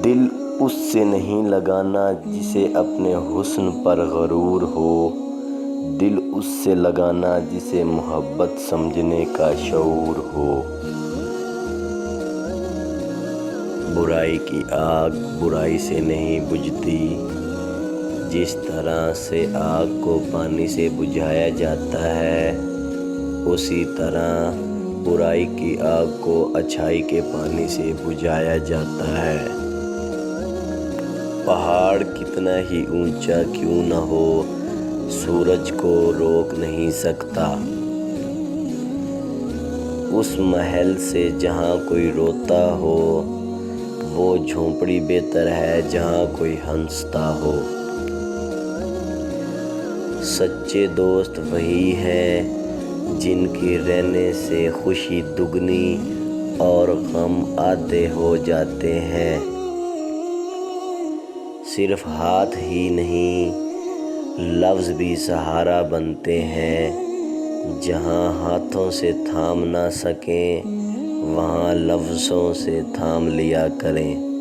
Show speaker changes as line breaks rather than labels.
دل اس سے نہیں لگانا جسے اپنے حسن پر غرور ہو، دل اس سے لگانا جسے محبت سمجھنے کا شعور ہو۔ برائی کی آگ برائی سے نہیں بجھتی، جس طرح سے آگ کو پانی سے بجھایا جاتا ہے، اسی طرح برائی کی آگ کو اچھائی کے پانی سے بجھایا جاتا ہے۔ پہاڑ کتنا ہی اونچا کیوں نہ ہو، سورج کو روک نہیں سکتا۔ اس محل سے جہاں کوئی روتا ہو، وہ جھونپڑی بہتر ہے جہاں کوئی ہنستا ہو۔ سچے دوست وہی ہیں جن کے رہنے سے خوشی دگنی اور غم آدھے ہو جاتے ہیں۔ صرف ہاتھ ہی نہیں، لفظ بھی سہارا بنتے ہیں۔ جہاں ہاتھوں سے تھام نہ سکیں، وہاں لفظوں سے تھام لیا کریں۔